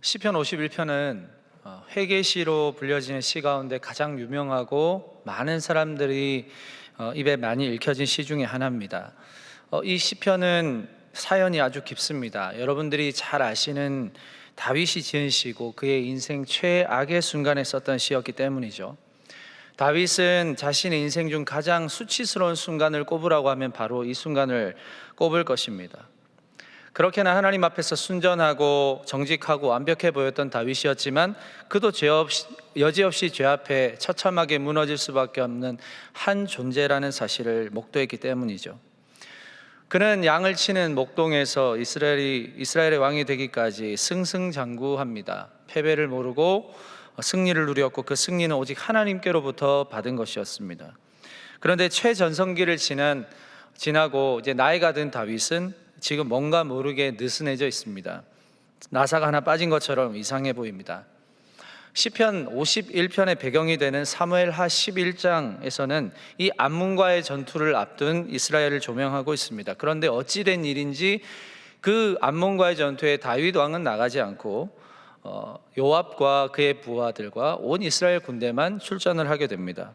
시편 51편은 회개시로 불려지는 시 가운데 가장 유명하고 많은 사람들이 입에 많이 읽혀진 시 중에 하나입니다. 이 시편은 사연이 아주 깊습니다. 여러분들이 잘 아시는 다윗이 지은 시고 그의 인생 최악의 순간에 썼던 시였기 때문이죠. 다윗은 자신의 인생 중 가장 수치스러운 순간을 꼽으라고 하면 바로 이 순간을 꼽을 것입니다. 그렇게나 하나님 앞에서 순전하고 정직하고 완벽해 보였던 다윗이었지만 그도 여지없이 죄 앞에 처참하게 무너질 수밖에 없는 한 존재라는 사실을 목도했기 때문이죠. 그는 양을 치는 목동에서 이스라엘의 왕이 되기까지 승승장구합니다. 패배를 모르고 승리를 누렸고 그 승리는 오직 하나님께로부터 받은 것이었습니다. 그런데 최전성기를 지나고 이제 나이가 든 다윗은 지금 뭔가 모르게 느슨해져 있습니다. 나사가 하나 빠진 것처럼 이상해 보입니다. 시편 51편의 배경이 되는 사무엘하 11장에서는 이 암몬과의 전투를 앞둔 이스라엘을 조명하고 있습니다. 그런데 어찌된 일인지 그 암몬과의 전투에 다윗 왕은 나가지 않고 요압과 그의 부하들과 온 이스라엘 군대만 출전을 하게 됩니다.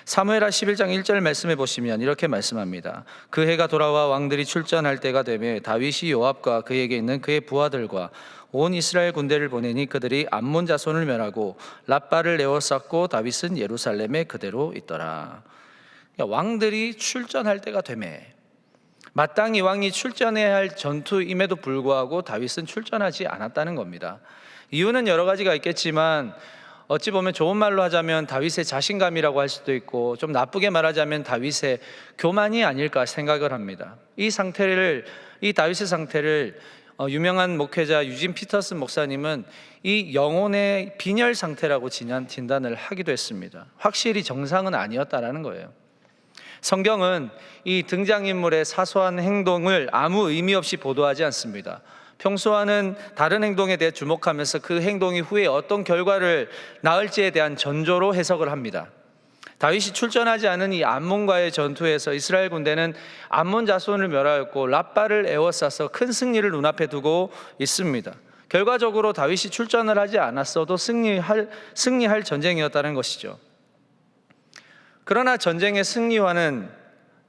사무엘하 11장 1절 말씀해 보시면 이렇게 말씀합니다. 그 해가 돌아와 왕들이 출전할 때가 되매 다윗이 요압과 그에게 있는 그의 부하들과 온 이스라엘 군대를 보내니 그들이 암몬 자손을 멸하고 랍바를 에워쌌고 다윗은 예루살렘에 그대로 있더라. 그러니까 왕들이 출전할 때가 되매 마땅히 왕이 출전해야 할 전투임에도 불구하고 다윗은 출전하지 않았다는 겁니다. 이유는 여러 가지가 있겠지만 어찌 보면 좋은 말로 하자면 다윗의 자신감이라고 할 수도 있고 좀 나쁘게 말하자면 다윗의 교만이 아닐까 생각을 합니다. 이 다윗의 상태를 유명한 목회자 유진 피터슨 목사님은 이 영혼의 빈혈 상태라고 진단을 하기도 했습니다. 확실히 정상은 아니었다라는 거예요. 성경은 이 등장인물의 사소한 행동을 아무 의미 없이 보도하지 않습니다. 평소와는 다른 행동에 대해 주목하면서 그 행동이 후에 어떤 결과를 낳을지에 대한 전조로 해석을 합니다. 다윗이 출전하지 않은 이 암몬과의 전투에서 이스라엘 군대는 암몬 자손을 멸하였고 랍바를 에워싸서 큰 승리를 눈앞에 두고 있습니다. 결과적으로 다윗이 출전을 하지 않았어도 승리할 전쟁이었다는 것이죠. 그러나 전쟁의 승리와는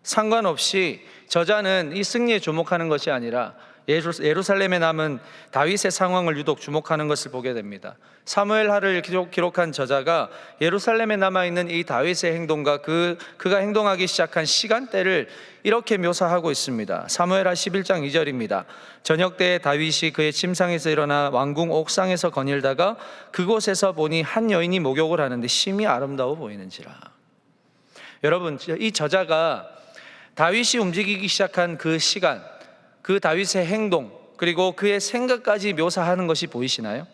상관없이 저자는 이 승리에 주목하는 것이 아니라 예루살렘에 남은 다윗의 상황을 유독 주목하는 것을 보게 됩니다. 사무엘하를 기록한 저자가 예루살렘에 남아있는 이 다윗의 행동과 그가 행동하기 시작한 시간대를 이렇게 묘사하고 있습니다. 사무엘하 11장 2절입니다. 저녁 때에 다윗이 그의 침상에서 일어나 왕궁 옥상에서 거닐다가 그곳에서 보니 한 여인이 목욕을 하는데 심히 아름다워 보이는지라. 여러분, 이 저자가 다윗이 움직이기 시작한 그 시간, 그 다윗의 행동 그리고 그의 생각까지 묘사하는 것이 보이시나요?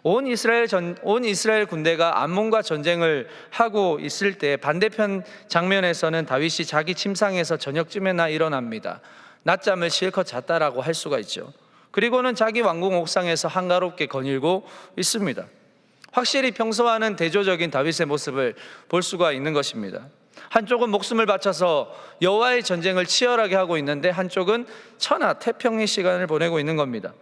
온 이스라엘 군대가 암몬과 전쟁을 하고 있을 때 반대편 장면에서는 다윗이 자기 침상에서 저녁쯤에나 일어납니다. 낮잠을 실컷 잤다라고 할 수가 있죠. 그리고는 자기 왕궁 옥상에서 한가롭게 거닐고 있습니다. 확실히 평소와는 대조적인 다윗의 모습을 볼 수가 있는 것입니다. 한쪽은 목숨을 바쳐서 여호와의 전쟁을 치열하게 하고 있는데 한쪽은 천하 태평의 시간을 보내고 있는 겁니다.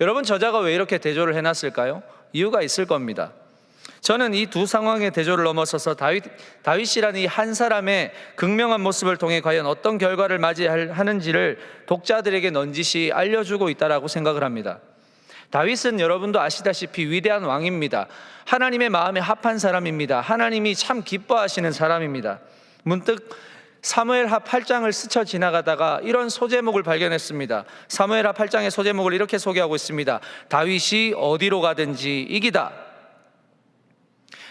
여러분, 저자가 왜 이렇게 대조를 해놨을까요? 이유가 있을 겁니다. 저는 이 두 상황의 대조를 넘어서서 다윗이라는 이 한 사람의 극명한 모습을 통해 과연 어떤 결과를 맞이하는지를 독자들에게 넌지시 알려주고 있다라고 생각을 합니다. 다윗은 여러분도 아시다시피 위대한 왕입니다. 하나님의 마음에 합한 사람입니다. 하나님이 참 기뻐하시는 사람입니다. 문득 사무엘하 8장을 스쳐 지나가다가 이런 소제목을 발견했습니다. 사무엘하 8장의 소제목을 이렇게 소개하고 있습니다. 다윗이 어디로 가든지 이기다.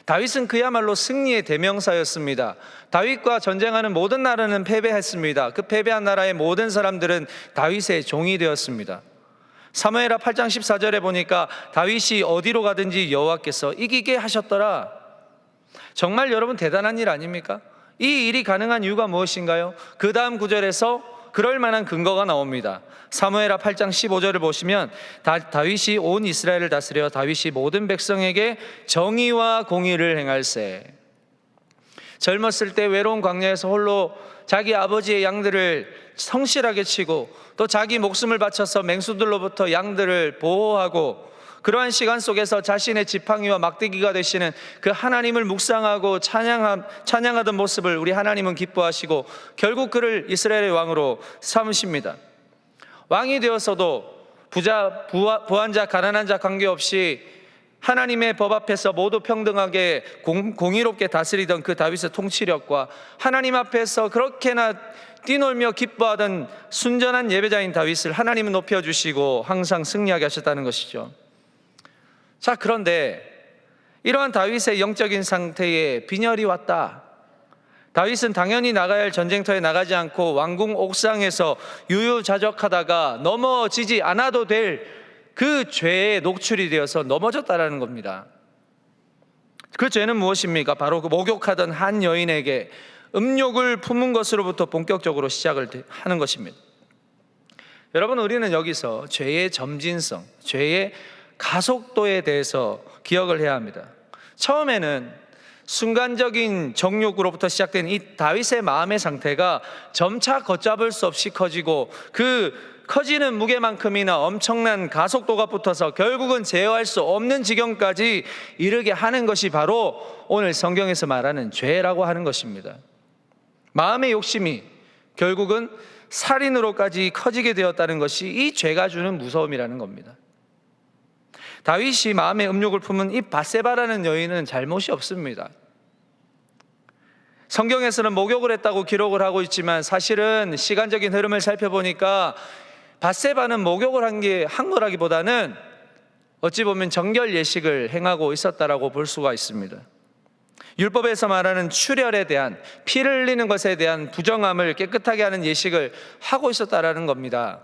다윗은 그야말로 승리의 대명사였습니다. 다윗과 전쟁하는 모든 나라는 패배했습니다. 그 패배한 나라의 모든 사람들은 다윗의 종이 되었습니다. 사무엘하 8장 14절에 보니까 다윗이 어디로 가든지 여호와께서 이기게 하셨더라. 정말 여러분 대단한 일 아닙니까? 이 일이 가능한 이유가 무엇인가요? 그 다음 구절에서 그럴 만한 근거가 나옵니다. 사무엘하 8장 15절을 보시면 다윗이 온 이스라엘을 다스려 다윗이 모든 백성에게 정의와 공의를 행할세. 젊었을 때 외로운 광야에서 홀로 자기 아버지의 양들을 성실하게 치고 또 자기 목숨을 바쳐서 맹수들로부터 양들을 보호하고 그러한 시간 속에서 자신의 지팡이와 막대기가 되시는 그 하나님을 묵상하고 찬양하던 모습을 우리 하나님은 기뻐하시고 결국 그를 이스라엘의 왕으로 삼으십니다. 왕이 되어서도 부한 자, 가난한 자 관계없이 하나님의 법 앞에서 모두 평등하게 공의롭게 다스리던 그 다윗의 통치력과 하나님 앞에서 그렇게나 뛰놀며 기뻐하던 순전한 예배자인 다윗을 하나님은 높여주시고 항상 승리하게 하셨다는 것이죠. 자, 그런데 이러한 다윗의 영적인 상태에 빈혈이 왔다. 다윗은 당연히 나가야 할 전쟁터에 나가지 않고 왕궁 옥상에서 유유자적하다가 넘어지지 않아도 될 그 죄에 녹출이 되어서 넘어졌다라는 겁니다. 그 죄는 무엇입니까? 바로 그 목욕하던 한 여인에게 음욕을 품은 것으로부터 본격적으로 시작을 하는 것입니다. 여러분, 우리는 여기서 죄의 점진성, 죄의 가속도에 대해서 기억을 해야 합니다. 처음에는 순간적인 정욕으로부터 시작된 이 다윗의 마음의 상태가 점차 걷잡을 수 없이 커지고 그 커지는 무게만큼이나 엄청난 가속도가 붙어서 결국은 제어할 수 없는 지경까지 이르게 하는 것이 바로 오늘 성경에서 말하는 죄라고 하는 것입니다. 마음의 욕심이 결국은 살인으로까지 커지게 되었다는 것이 이 죄가 주는 무서움이라는 겁니다. 다윗이 마음의 음욕을 품은 이 밧세바라는 여인은 잘못이 없습니다. 성경에서는 목욕을 했다고 기록을 하고 있지만 사실은 시간적인 흐름을 살펴보니까 밧세바는 목욕을 한 거라기보다는 어찌 보면 정결 예식을 행하고 있었다라고 볼 수가 있습니다. 율법에서 말하는 출혈에 대한, 피를 흘리는 것에 대한 부정함을 깨끗하게 하는 예식을 하고 있었다라는 겁니다.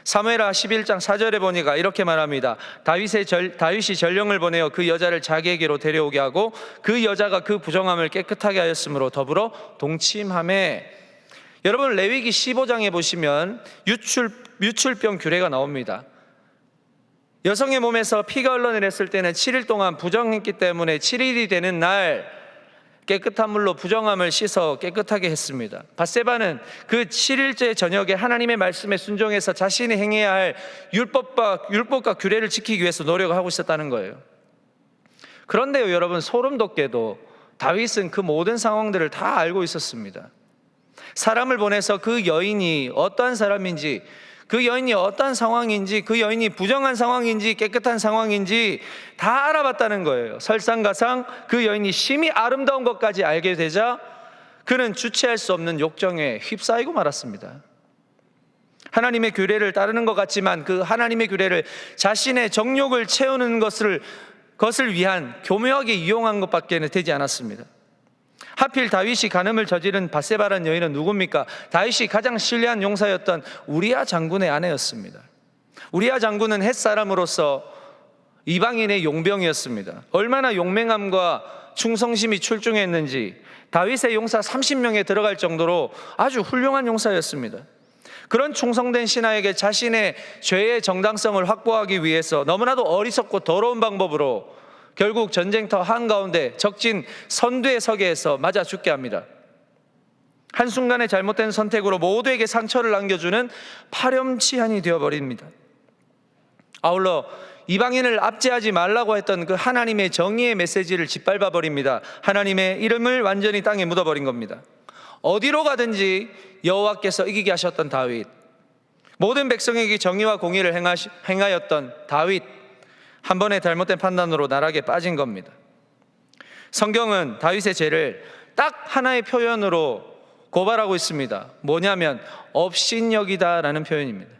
사무엘하 11장 4절에 보니까 이렇게 말합니다. 다윗이 전령을 보내어 그 여자를 자기에게로 데려오게 하고 그 여자가 그 부정함을 깨끗하게 하였으므로 더불어 동침하매. 여러분, 레위기 15장에 보시면 유출병 규례가 나옵니다. 여성의 몸에서 피가 흘러내렸을 때는 7일 동안 부정했기 때문에 7일이 되는 날 깨끗한 물로 부정함을 씻어 깨끗하게 했습니다. 밧세바는 그 7일째 저녁에 하나님의 말씀에 순종해서 자신이 행해야 할 율법과 규례를 지키기 위해서 노력을 하고 있었다는 거예요. 그런데요, 여러분, 소름 돋게도 다윗은 그 모든 상황들을 다 알고 있었습니다. 사람을 보내서 그 여인이 어떠한 사람인지, 그 여인이 어떠한 상황인지, 그 여인이 부정한 상황인지 깨끗한 상황인지 다 알아봤다는 거예요. 설상가상 그 여인이 심히 아름다운 것까지 알게 되자 그는 주체할 수 없는 욕정에 휩싸이고 말았습니다. 하나님의 규례를 따르는 것 같지만 그 하나님의 규례를 자신의 정욕을 채우는 것을 위한 교묘하게 이용한 것밖에 되지 않았습니다. 하필 다윗이 간음을 저지른 밧세바라는 여인은 누굽니까? 다윗이 가장 신뢰한 용사였던 우리야 장군의 아내였습니다. 우리야 장군은 햇사람으로서 이방인의 용병이었습니다. 얼마나 용맹함과 충성심이 출중했는지 다윗의 용사 30명에 들어갈 정도로 아주 훌륭한 용사였습니다. 그런 충성된 신하에게 자신의 죄의 정당성을 확보하기 위해서 너무나도 어리석고 더러운 방법으로 결국 전쟁터 한가운데 적진 선두에 서게 해서 맞아 죽게 합니다. 한순간의 잘못된 선택으로 모두에게 상처를 남겨주는 파렴치한이 되어버립니다. 아울러 이방인을 압제하지 말라고 했던 그 하나님의 정의의 메시지를 짓밟아 버립니다. 하나님의 이름을 완전히 땅에 묻어버린 겁니다. 어디로 가든지 여호와께서 이기게 하셨던 다윗, 모든 백성에게 정의와 공의를 행하였던 다윗, 한 번의 잘못된 판단으로 나락에 빠진 겁니다. 성경은 다윗의 죄를 딱 하나의 표현으로 고발하고 있습니다. 뭐냐면 업신여기다라는 표현입니다.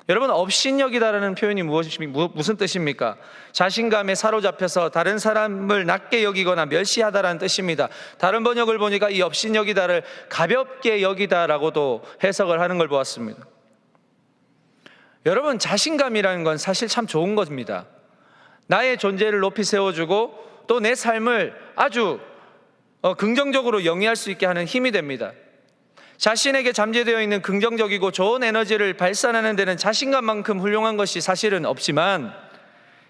여러분, 업신여기다라는 표현이 무슨 뜻입니까? 자신감에 사로잡혀서 다른 사람을 낮게 여기거나 멸시하다라는 뜻입니다. 다른 번역을 보니까 이 업신여기다를 가볍게 여기다라고도 해석을 하는 걸 보았습니다. 여러분, 자신감이라는 건 사실 참 좋은 겁니다. 나의 존재를 높이 세워주고 또 내 삶을 아주 긍정적으로 영위할 수 있게 하는 힘이 됩니다. 자신에게 잠재되어 있는 긍정적이고 좋은 에너지를 발산하는 데는 자신감만큼 훌륭한 것이 사실은 없지만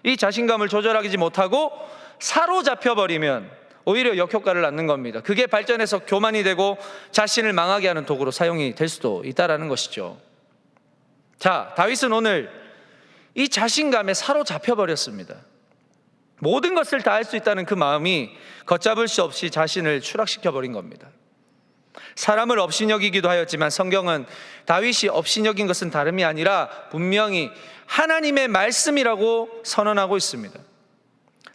이 자신감을 조절하지 못하고 사로잡혀 버리면 오히려 역효과를 낳는 겁니다. 그게 발전해서 교만이 되고 자신을 망하게 하는 도구로 사용이 될 수도 있다는 것이죠. 자, 다윗은 오늘 이 자신감에 사로잡혀 버렸습니다. 모든 것을 다 할 수 있다는 그 마음이 걷잡을 수 없이 자신을 추락시켜 버린 겁니다. 사람을 업신여기기도 하였지만 성경은 다윗이 업신여긴 것은 다름이 아니라 분명히 하나님의 말씀이라고 선언하고 있습니다.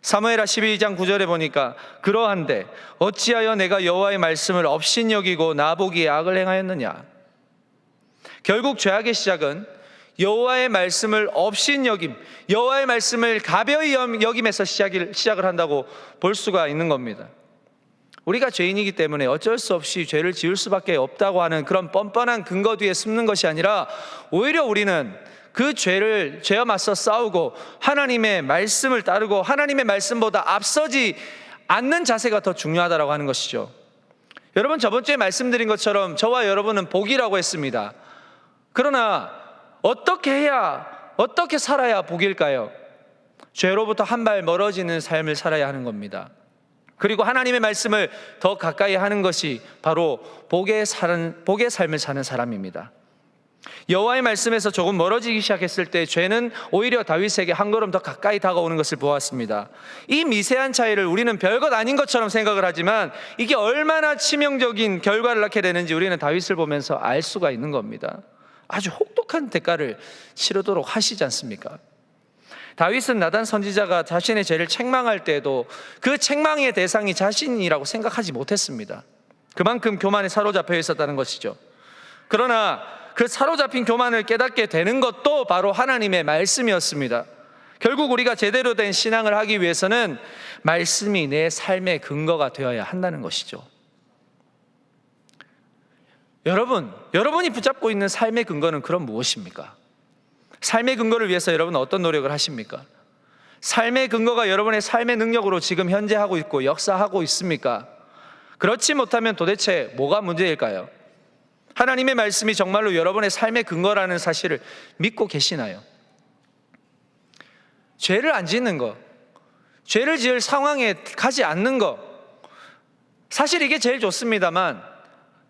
사무엘하 12장 9절에 보니까 그러한데 어찌하여 내가 여호와의 말씀을 업신여기고 나보기에 악을 행하였느냐. 결국 죄악의 시작은 여호와의 말씀을 업신여김, 여호와의 말씀을 가벼이 여김에서 시작을 한다고 볼 수가 있는 겁니다. 우리가 죄인이기 때문에 어쩔 수 없이 죄를 지을 수밖에 없다고 하는 그런 뻔뻔한 근거 뒤에 숨는 것이 아니라 오히려 우리는 그 죄와 맞서 싸우고 하나님의 말씀을 따르고 하나님의 말씀보다 앞서지 않는 자세가 더 중요하다고 하는 것이죠. 여러분, 저번 주에 말씀드린 것처럼 저와 여러분은 복이라고 했습니다. 그러나 어떻게 살아야 복일까요? 죄로부터 한 발 멀어지는 삶을 살아야 하는 겁니다. 그리고 하나님의 말씀을 더 가까이 하는 것이 바로 복의 삶을 사는 사람입니다. 여호와의 말씀에서 조금 멀어지기 시작했을 때 죄는 오히려 다윗에게 한 걸음 더 가까이 다가오는 것을 보았습니다. 이 미세한 차이를 우리는 별것 아닌 것처럼 생각을 하지만 이게 얼마나 치명적인 결과를 낳게 되는지 우리는 다윗을 보면서 알 수가 있는 겁니다. 아주 혹독한 대가를 치르도록 하시지 않습니까? 다윗은 나단 선지자가 자신의 죄를 책망할 때에도 그 책망의 대상이 자신이라고 생각하지 못했습니다. 그만큼 교만에 사로잡혀 있었다는 것이죠. 그러나 그 사로잡힌 교만을 깨닫게 되는 것도 바로 하나님의 말씀이었습니다. 결국 우리가 제대로 된 신앙을 하기 위해서는 말씀이 내 삶의 근거가 되어야 한다는 것이죠. 여러분이 붙잡고 있는 삶의 근거는 그럼 무엇입니까? 삶의 근거를 위해서 여러분은 어떤 노력을 하십니까? 삶의 근거가 여러분의 삶의 능력으로 지금 현재 하고 있고 역사하고 있습니까? 그렇지 못하면 도대체 뭐가 문제일까요? 하나님의 말씀이 정말로 여러분의 삶의 근거라는 사실을 믿고 계시나요? 죄를 안 짓는 것, 죄를 지을 상황에 가지 않는 것, 사실 이게 제일 좋습니다만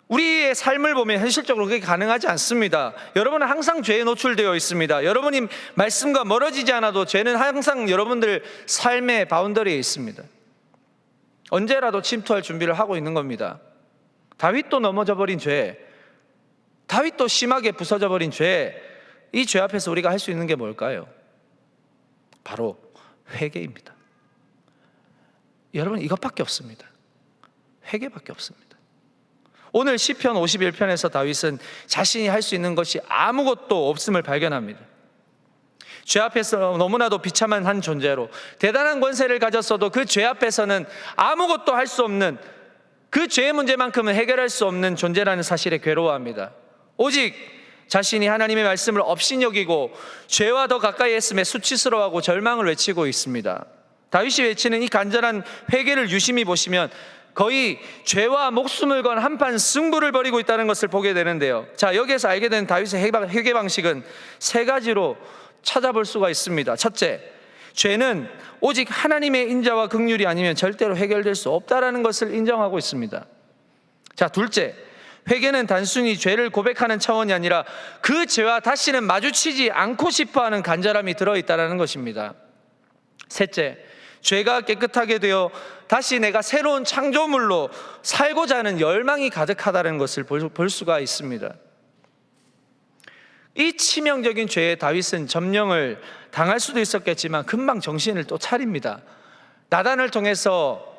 우리의 삶을 보면 현실적으로 그게 가능하지 않습니다. 여러분은 항상 죄에 노출되어 있습니다. 여러분이 말씀과 멀어지지 않아도 죄는 항상 여러분들 삶의 바운더리에 있습니다. 언제라도 침투할 준비를 하고 있는 겁니다. 다윗도 넘어져 버린 죄, 다윗도 심하게 부서져 버린 죄, 이 죄 앞에서 우리가 할 수 있는 게 뭘까요? 바로 회개입니다. 여러분, 이것밖에 없습니다. 회개밖에 없습니다. 오늘 시편 51편에서 다윗은 자신이 할 수 있는 것이 아무것도 없음을 발견합니다. 죄 앞에서 너무나도 비참한 한 존재로 대단한 권세를 가졌어도 그 죄 앞에서는 아무것도 할 수 없는, 그 죄의 문제만큼은 해결할 수 없는 존재라는 사실에 괴로워합니다. 오직 자신이 하나님의 말씀을 업신여기고 죄와 더 가까이 했음에 수치스러워하고 절망을 외치고 있습니다. 다윗이 외치는 이 간절한 회개를 유심히 보시면 거의 죄와 목숨을 건 한판 승부를 벌이고 있다는 것을 보게 되는데요. 자, 여기에서 알게 된 다윗의 회개 방식은 세 가지로 찾아볼 수가 있습니다. 첫째, 죄는 오직 하나님의 인자와 긍휼이 아니면 절대로 해결될 수 없다는 것을 인정하고 있습니다. 자, 둘째, 회개는 단순히 죄를 고백하는 차원이 아니라 그 죄와 다시는 마주치지 않고 싶어하는 간절함이 들어있다는 것입니다. 셋째, 죄가 깨끗하게 되어 다시 내가 새로운 창조물로 살고자 하는 열망이 가득하다는 것을 볼 수가 있습니다. 이 치명적인 죄에 다윗은 점령을 당할 수도 있었겠지만 금방 정신을 또 차립니다. 나단을 통해서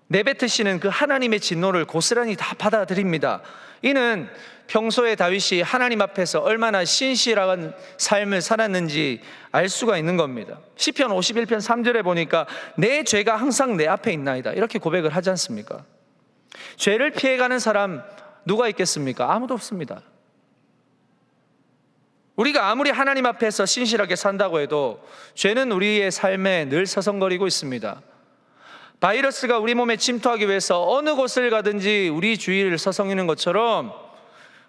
내뱉으시는 그 하나님의 진노를 고스란히 다 받아들입니다. 이는 평소에 다윗이 하나님 앞에서 얼마나 신실한 삶을 살았는지 알 수가 있는 겁니다. 시편 51편 3절에 보니까 내 죄가 항상 내 앞에 있나이다, 이렇게 고백을 하지 않습니까? 죄를 피해가는 사람 누가 있겠습니까? 아무도 없습니다. 우리가 아무리 하나님 앞에서 신실하게 산다고 해도 죄는 우리의 삶에 늘 서성거리고 있습니다. 바이러스가 우리 몸에 침투하기 위해서 어느 곳을 가든지 우리 주위를 서성이는 것처럼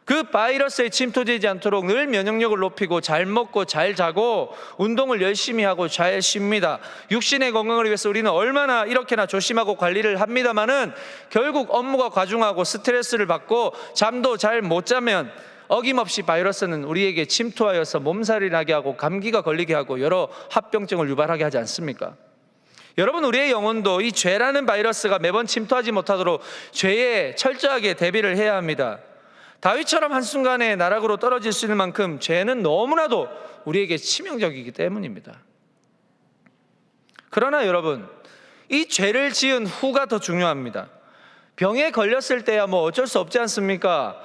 그 바이러스에 침투되지 않도록 늘 면역력을 높이고 잘 먹고 잘 자고 운동을 열심히 하고 잘 쉽니다. 육신의 건강을 위해서 우리는 얼마나 이렇게나 조심하고 관리를 합니다마는 결국 업무가 과중하고 스트레스를 받고 잠도 잘 못 자면 어김없이 바이러스는 우리에게 침투하여서 몸살이 나게 하고 감기가 걸리게 하고 여러 합병증을 유발하게 하지 않습니까? 여러분, 우리의 영혼도 이 죄라는 바이러스가 매번 침투하지 못하도록 죄에 철저하게 대비를 해야 합니다. 다윗처럼 한순간에 나락으로 떨어질 수 있는 만큼 죄는 너무나도 우리에게 치명적이기 때문입니다. 그러나 여러분, 이 죄를 지은 후가 더 중요합니다. 병에 걸렸을 때야 뭐 어쩔 수 없지 않습니까?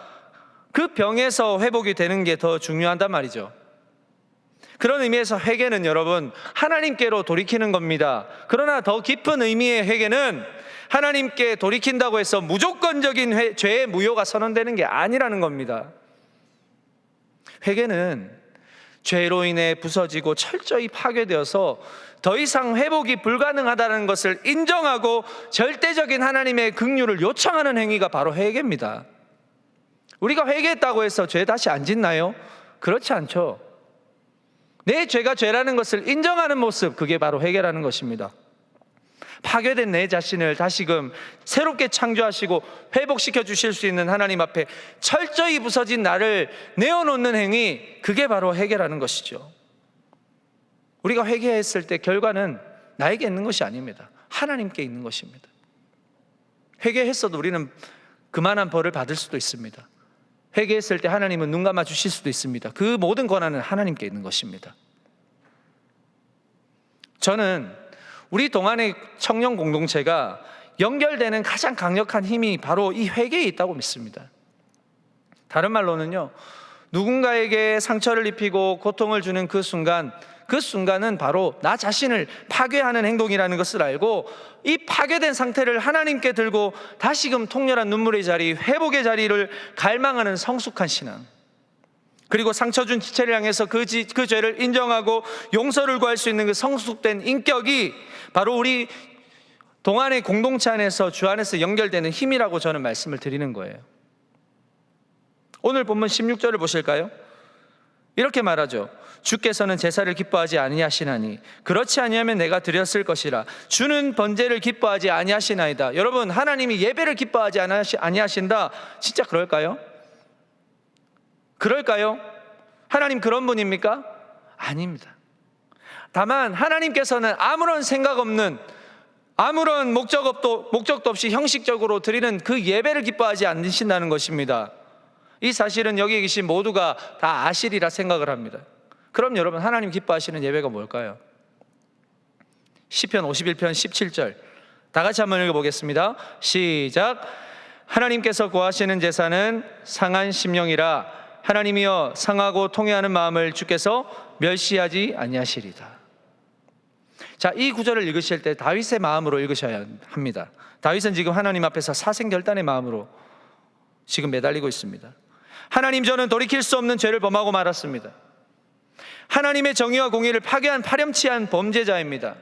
그 병에서 회복이 되는 게 더 중요하단 말이죠. 그런 의미에서 회개는 여러분, 하나님께로 돌이키는 겁니다. 그러나 더 깊은 의미의 회개는 하나님께 돌이킨다고 해서 무조건적인 죄의 무효가 선언되는 게 아니라는 겁니다. 회개는 죄로 인해 부서지고 철저히 파괴되어서 더 이상 회복이 불가능하다는 것을 인정하고 절대적인 하나님의 긍휼을 요청하는 행위가 바로 회개입니다. 우리가 회개했다고 해서 죄 다시 안 짓나요? 그렇지 않죠. 내 죄가 죄라는 것을 인정하는 모습, 그게 바로 회개라는 것입니다. 파괴된 내 자신을 다시금 새롭게 창조하시고 회복시켜 주실 수 있는 하나님 앞에 철저히 부서진 나를 내어놓는 행위, 그게 바로 회개라는 것이죠. 우리가 회개했을 때 결과는 나에게 있는 것이 아닙니다. 하나님께 있는 것입니다. 회개했어도 우리는 그만한 벌을 받을 수도 있습니다. 회개했을 때 하나님은 눈 감아 주실 수도 있습니다. 그 모든 권한은 하나님께 있는 것입니다. 저는 우리 동안의 청년 공동체가 연결되는 가장 강력한 힘이 바로 이 회개에 있다고 믿습니다. 다른 말로는요, 누군가에게 상처를 입히고 고통을 주는 그 순간은 바로 나 자신을 파괴하는 행동이라는 것을 알고 이 파괴된 상태를 하나님께 들고 다시금 통렬한 눈물의 자리, 회복의 자리를 갈망하는 성숙한 신앙, 그리고 상처 준 지체를 향해서 그 죄를 인정하고 용서를 구할 수 있는 그 성숙된 인격이 바로 우리 동안의 공동체 안에서 주 안에서 연결되는 힘이라고 저는 말씀을 드리는 거예요. 오늘 본문 16절을 보실까요? 이렇게 말하죠. 주께서는 제사를 기뻐하지 아니하시나니 그렇지 아니하면 내가 드렸을 것이라. 주는 번제를 기뻐하지 아니하시나이다. 여러분, 하나님이 예배를 기뻐하지 아니하신다, 진짜 그럴까요? 그럴까요? 하나님 그런 분입니까? 아닙니다. 다만 하나님께서는 아무런 생각 없는, 아무런 목적도 없이 형식적으로 드리는 그 예배를 기뻐하지 않으신다는 것입니다. 이 사실은 여기 계신 모두가 다 아시리라 생각을 합니다. 그럼 여러분, 하나님 기뻐하시는 예배가 뭘까요? 시편 51편 17절 다 같이 한번 읽어보겠습니다. 시작. 하나님께서 구하시는 제사는 상한 심령이라. 하나님이여, 상하고 통회하는 마음을 주께서 멸시하지 아니하시리다. 자, 이 구절을 읽으실 때 다윗의 마음으로 읽으셔야 합니다. 다윗은 지금 하나님 앞에서 사생결단의 마음으로 지금 매달리고 있습니다. 하나님, 저는 돌이킬 수 없는 죄를 범하고 말았습니다. 하나님의 정의와 공의를 파괴한 파렴치한 범죄자입니다.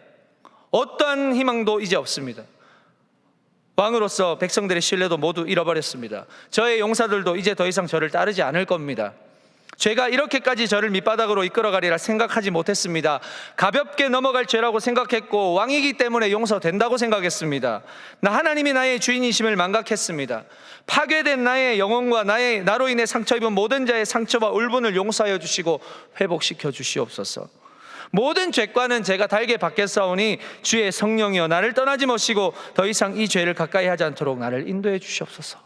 어떠한 희망도 이제 없습니다. 왕으로서 백성들의 신뢰도 모두 잃어버렸습니다. 저의 용사들도 이제 더 이상 저를 따르지 않을 겁니다. 죄가 이렇게까지 저를 밑바닥으로 이끌어가리라 생각하지 못했습니다. 가볍게 넘어갈 죄라고 생각했고 왕이기 때문에 용서된다고 생각했습니다. 하나님이 나의 주인이심을 망각했습니다. 파괴된 나의 영혼과 나로 인해 상처 입은 모든 자의 상처와 울분을 용서하여 주시고 회복시켜 주시옵소서. 모든 죄과는 제가 달게 받겠사오니 주의 성령이여, 나를 떠나지 마시고 더 이상 이 죄를 가까이 하지 않도록 나를 인도해 주시옵소서.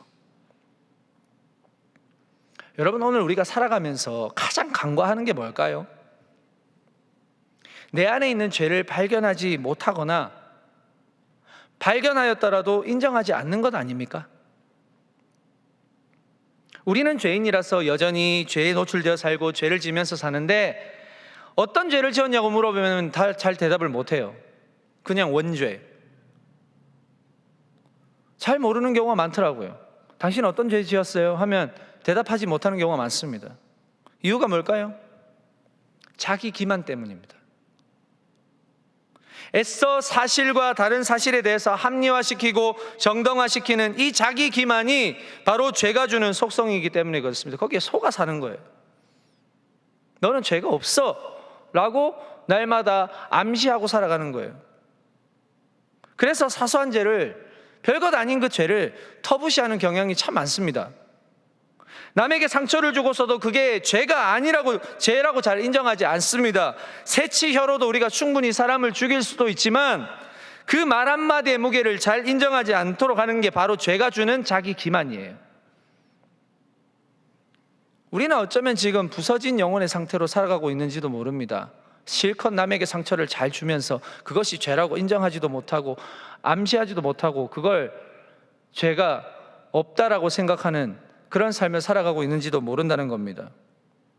여러분, 오늘 우리가 살아가면서 가장 간과하는 게 뭘까요? 내 안에 있는 죄를 발견하지 못하거나 발견하였더라도 인정하지 않는 것 아닙니까? 우리는 죄인이라서 여전히 죄에 노출되어 살고 죄를 지면서 사는데, 어떤 죄를 지었냐고 물어보면 잘 대답을 못해요. 그냥 원죄. 잘 모르는 경우가 많더라고요. 당신 어떤 죄 지었어요? 하면 대답하지 못하는 경우가 많습니다. 이유가 뭘까요? 자기 기만 때문입니다. 애써 사실과 다른 사실에 대해서 합리화시키고 정당화시키는 이 자기 기만이 바로 죄가 주는 속성이기 때문에 그렇습니다. 거기에 속아 사는 거예요. 너는 죄가 없어 라고 날마다 암시하고 살아가는 거예요. 그래서 사소한 죄를, 별것 아닌 그 죄를 터부시하는 경향이 참 많습니다. 남에게 상처를 주고서도 그게 죄가 아니라고, 죄라고 잘 인정하지 않습니다. 새치혀로도 우리가 충분히 사람을 죽일 수도 있지만 그 말 한마디의 무게를 잘 인정하지 않도록 하는 게 바로 죄가 주는 자기 기만이에요. 우리는 어쩌면 지금 부서진 영혼의 상태로 살아가고 있는지도 모릅니다. 실컷 남에게 상처를 잘 주면서 그것이 죄라고 인정하지도 못하고 암시하지도 못하고 그걸 죄가 없다라고 생각하는 그런 삶을 살아가고 있는지도 모른다는 겁니다.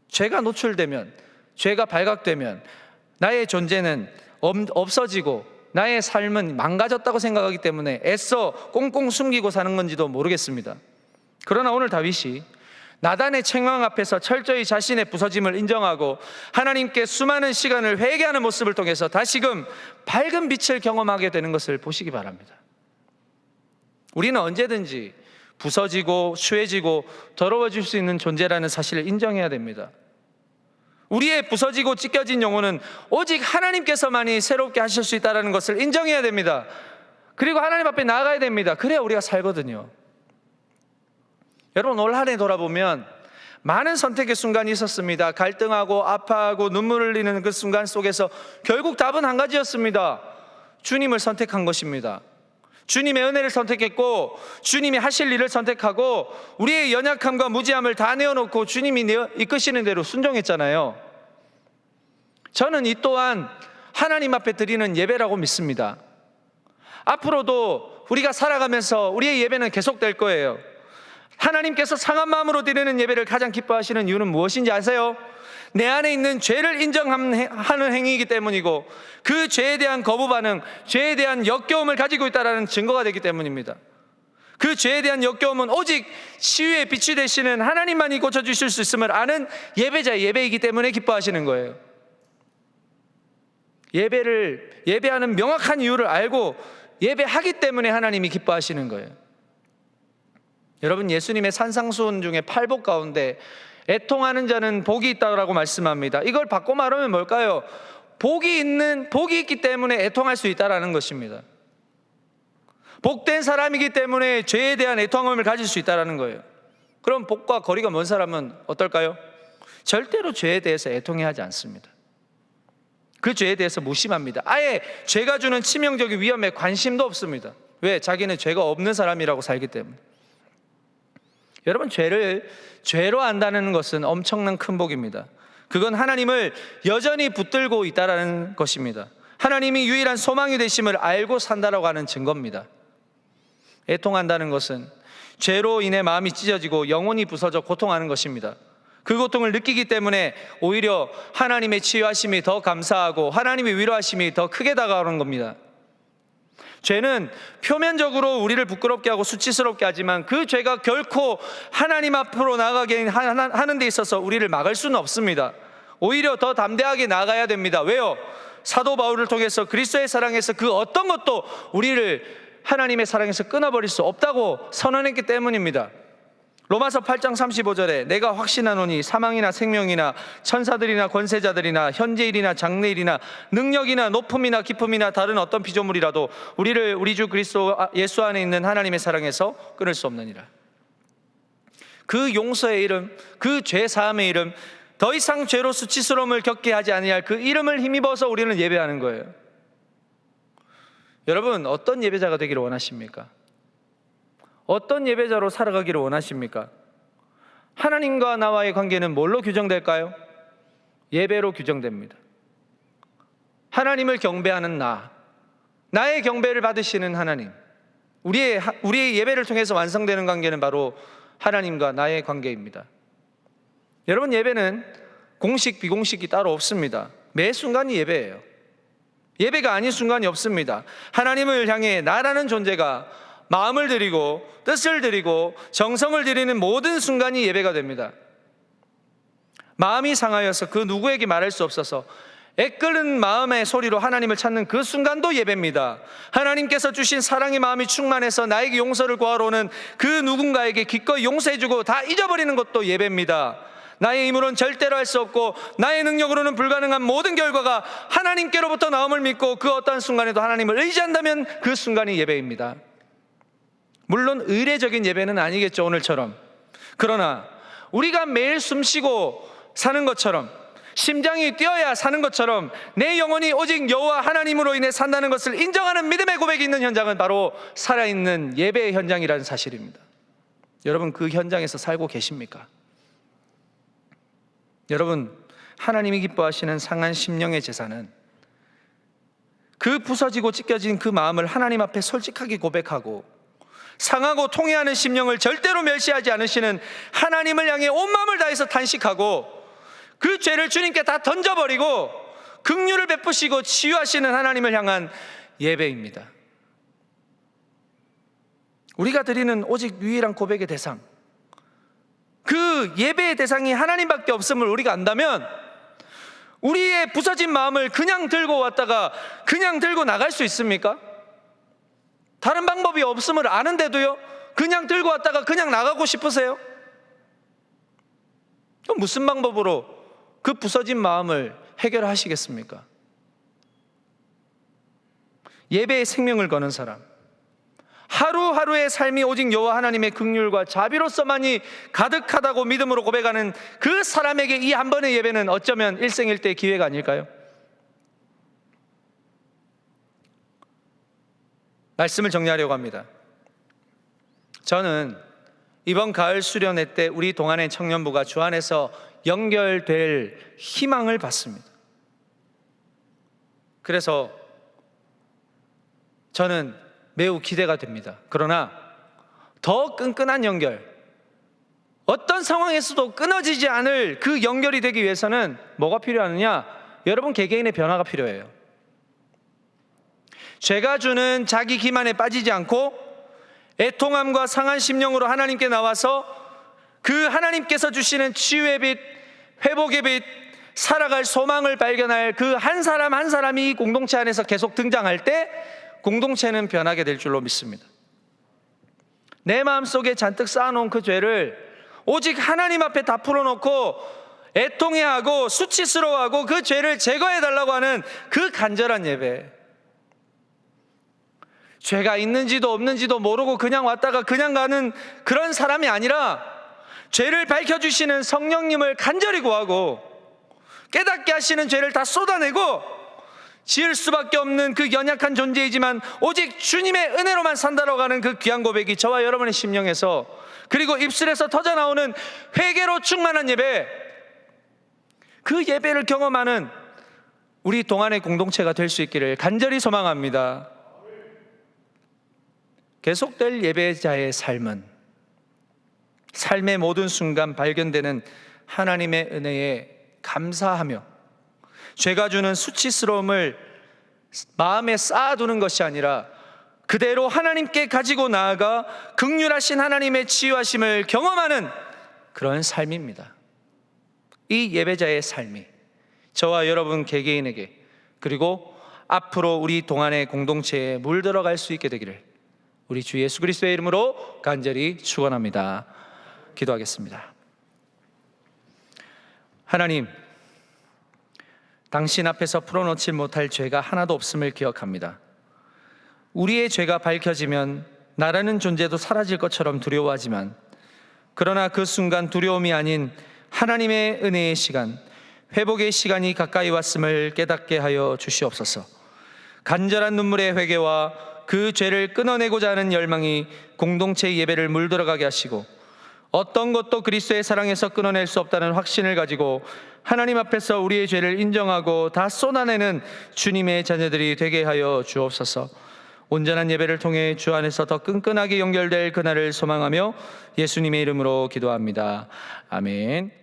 죄가 노출되면, 죄가 발각되면 나의 존재는 없어지고 나의 삶은 망가졌다고 생각하기 때문에 애써 꽁꽁 숨기고 사는 건지도 모르겠습니다. 그러나 오늘 다윗이 나단의 책망 앞에서 철저히 자신의 부서짐을 인정하고 하나님께 수많은 시간을 회개하는 모습을 통해서 다시금 밝은 빛을 경험하게 되는 것을 보시기 바랍니다. 우리는 언제든지 부서지고 추해지고 더러워질 수 있는 존재라는 사실을 인정해야 됩니다. 우리의 부서지고 찢겨진 영혼은 오직 하나님께서만이 새롭게 하실 수 있다는 것을 인정해야 됩니다. 그리고 하나님 앞에 나아가야 됩니다. 그래야 우리가 살거든요. 여러분, 올 한 해 돌아보면 많은 선택의 순간이 있었습니다. 갈등하고 아파하고 눈물을 흘리는 그 순간 속에서 결국 답은 한 가지였습니다. 주님을 선택한 것입니다. 주님의 은혜를 선택했고 주님이 하실 일을 선택하고 우리의 연약함과 무지함을 다 내어놓고 주님이 이끄시는 대로 순종했잖아요. 저는 이 또한 하나님 앞에 드리는 예배라고 믿습니다. 앞으로도 우리가 살아가면서 우리의 예배는 계속될 거예요. 하나님께서 상한 마음으로 드리는 예배를 가장 기뻐하시는 이유는 무엇인지 아세요? 내 안에 있는 죄를 인정하는 행위이기 때문이고 그 죄에 대한 거부 반응, 죄에 대한 역겨움을 가지고 있다는 증거가 되기 때문입니다. 그 죄에 대한 역겨움은 오직 치유의 빛이 되시는 하나님만이 고쳐주실 수 있음을 아는 예배자의 예배이기 때문에 기뻐하시는 거예요. 예배하는 명확한 이유를 알고 예배하기 때문에 하나님이 기뻐하시는 거예요. 여러분, 예수님의 산상수훈 중에 8복 가운데 애통하는 자는 복이 있다고 말씀합니다. 이걸 바꿔 말하면 뭘까요? 복이 있기 때문에 애통할 수 있다는 것입니다. 복된 사람이기 때문에 죄에 대한 애통함을 가질 수 있다는 거예요. 그럼 복과 거리가 먼 사람은 어떨까요? 절대로 죄에 대해서 애통해 하지 않습니다. 그 죄에 대해서 무심합니다. 아예 죄가 주는 치명적인 위험에 관심도 없습니다. 왜? 자기는 죄가 없는 사람이라고 살기 때문에. 여러분, 죄를 죄로 안다는 것은 엄청난 큰 복입니다. 그건 하나님을 여전히 붙들고 있다는 것입니다. 하나님이 유일한 소망이 되심을 알고 산다라고 하는 증거입니다. 애통한다는 것은 죄로 인해 마음이 찢어지고 영혼이 부서져 고통하는 것입니다. 그 고통을 느끼기 때문에 오히려 하나님의 치유하심이 더 감사하고 하나님의 위로하심이 더 크게 다가오는 겁니다. 죄는 표면적으로 우리를 부끄럽게 하고 수치스럽게 하지만 그 죄가 결코 하나님 앞으로 나아가게 하는 데 있어서 우리를 막을 수는 없습니다. 오히려 더 담대하게 나아가야 됩니다. 왜요? 사도 바울을 통해서 그리스도의 사랑에서 그 어떤 것도 우리를 하나님의 사랑에서 끊어버릴 수 없다고 선언했기 때문입니다. 로마서 8장 35절에 내가 확신하노니 사망이나 생명이나 천사들이나 권세자들이나 현재일이나 장래일이나 능력이나 높음이나 깊음이나 다른 어떤 피조물이라도 우리를 우리 주 그리스도 예수 안에 있는 하나님의 사랑에서 끊을 수 없느니라. 그 용서의 이름, 그 죄 사함의 이름, 더 이상 죄로 수치스러움을 겪게 하지 아니할 그 이름을 힘입어서 우리는 예배하는 거예요. 여러분, 어떤 예배자가 되기를 원하십니까? 어떤 예배자로 살아가기를 원하십니까? 하나님과 나와의 관계는 뭘로 규정될까요? 예배로 규정됩니다. 하나님을 경배하는 나의 경배를 받으시는 하나님, 우리의 예배를 통해서 완성되는 관계는 바로 하나님과 나의 관계입니다. 여러분, 예배는 공식 비공식이 따로 없습니다. 매 순간이 예배예요. 예배가 아닌 순간이 없습니다. 하나님을 향해 나라는 존재가 마음을 드리고 뜻을 드리고 정성을 드리는 모든 순간이 예배가 됩니다. 마음이 상하여서 그 누구에게 말할 수 없어서 애끓는 마음의 소리로 하나님을 찾는 그 순간도 예배입니다. 하나님께서 주신 사랑의 마음이 충만해서 나에게 용서를 구하러 오는 그 누군가에게 기꺼이 용서해주고 다 잊어버리는 것도 예배입니다. 나의 힘으로는 절대로 할 수 없고 나의 능력으로는 불가능한 모든 결과가 하나님께로부터 나옴을 믿고 그 어떠한 순간에도 하나님을 의지한다면 그 순간이 예배입니다. 물론 의례적인 예배는 아니겠죠, 오늘처럼. 그러나 우리가 매일 숨쉬고 사는 것처럼, 심장이 뛰어야 사는 것처럼 내 영혼이 오직 여호와 하나님으로 인해 산다는 것을 인정하는 믿음의 고백이 있는 현장은 바로 살아있는 예배의 현장이라는 사실입니다. 여러분, 그 현장에서 살고 계십니까? 여러분, 하나님이 기뻐하시는 상한 심령의 제사는 그 부서지고 찢겨진 그 마음을 하나님 앞에 솔직하게 고백하고 상하고 통회하는 심령을 절대로 멸시하지 않으시는 하나님을 향해 온 마음을 다해서 탄식하고 그 죄를 주님께 다 던져버리고 긍휼을 베푸시고 치유하시는 하나님을 향한 예배입니다. 우리가 드리는 오직 유일한 고백의 대상, 그 예배의 대상이 하나님밖에 없음을 우리가 안다면 우리의 부서진 마음을 그냥 들고 왔다가 그냥 들고 나갈 수 있습니까? 다른 방법이 없음을 아는데도요, 그냥 들고 왔다가 그냥 나가고 싶으세요? 그럼 무슨 방법으로 그 부서진 마음을 해결하시겠습니까? 예배에 생명을 거는 사람, 하루하루의 삶이 오직 여호와 하나님의 긍휼과 자비로서만이 가득하다고 믿음으로 고백하는 그 사람에게 이 한 번의 예배는 어쩌면 일생일대의 기회가 아닐까요? 말씀을 정리하려고 합니다. 저는 이번 가을 수련회 때 우리 동안의 청년부가 주 안에서 연결될 희망을 받습니다. 그래서 저는 매우 기대가 됩니다. 그러나 더 끈끈한 연결, 어떤 상황에서도 끊어지지 않을 그 연결이 되기 위해서는 뭐가 필요하느냐? 여러분, 개개인의 변화가 필요해요. 죄가 주는 자기 기만에 빠지지 않고 애통함과 상한 심령으로 하나님께 나와서 그 하나님께서 주시는 치유의 빛, 회복의 빛, 살아갈 소망을 발견할 그 한 사람 한 사람이 이 공동체 안에서 계속 등장할 때 공동체는 변하게 될 줄로 믿습니다. 내 마음속에 잔뜩 쌓아놓은 그 죄를 오직 하나님 앞에 다 풀어놓고 애통해하고 수치스러워하고 그 죄를 제거해달라고 하는 그 간절한 예배, 죄가 있는지도 없는지도 모르고 그냥 왔다가 그냥 가는 그런 사람이 아니라 죄를 밝혀주시는 성령님을 간절히 구하고 깨닫게 하시는 죄를 다 쏟아내고 지을 수밖에 없는 그 연약한 존재이지만 오직 주님의 은혜로만 산다라고 하는 그 귀한 고백이 저와 여러분의 심령에서, 그리고 입술에서 터져나오는 회개로 충만한 예배, 그 예배를 경험하는 우리 동안의 공동체가 될 수 있기를 간절히 소망합니다. 계속될 예배자의 삶은 삶의 모든 순간 발견되는 하나님의 은혜에 감사하며 죄가 주는 수치스러움을 마음에 쌓아두는 것이 아니라 그대로 하나님께 가지고 나아가 긍휼하신 하나님의 치유하심을 경험하는 그런 삶입니다. 이 예배자의 삶이 저와 여러분 개개인에게, 그리고 앞으로 우리 동안의 공동체에 물들어갈 수 있게 되기를 우리 주 예수 그리스도의 이름으로 간절히 축원합니다. 기도하겠습니다. 하나님, 당신 앞에서 풀어놓지 못할 죄가 하나도 없음을 기억합니다. 우리의 죄가 밝혀지면 나라는 존재도 사라질 것처럼 두려워하지만, 그러나 그 순간 두려움이 아닌 하나님의 은혜의 시간, 회복의 시간이 가까이 왔음을 깨닫게 하여 주시옵소서. 간절한 눈물의 회개와 그 죄를 끊어내고자 하는 열망이 공동체의 예배를 물들어가게 하시고, 어떤 것도 그리스도의 사랑에서 끊어낼 수 없다는 확신을 가지고 하나님 앞에서 우리의 죄를 인정하고 다 쏟아내는 주님의 자녀들이 되게 하여 주옵소서. 온전한 예배를 통해 주 안에서 더 끈끈하게 연결될 그날을 소망하며 예수님의 이름으로 기도합니다. 아멘.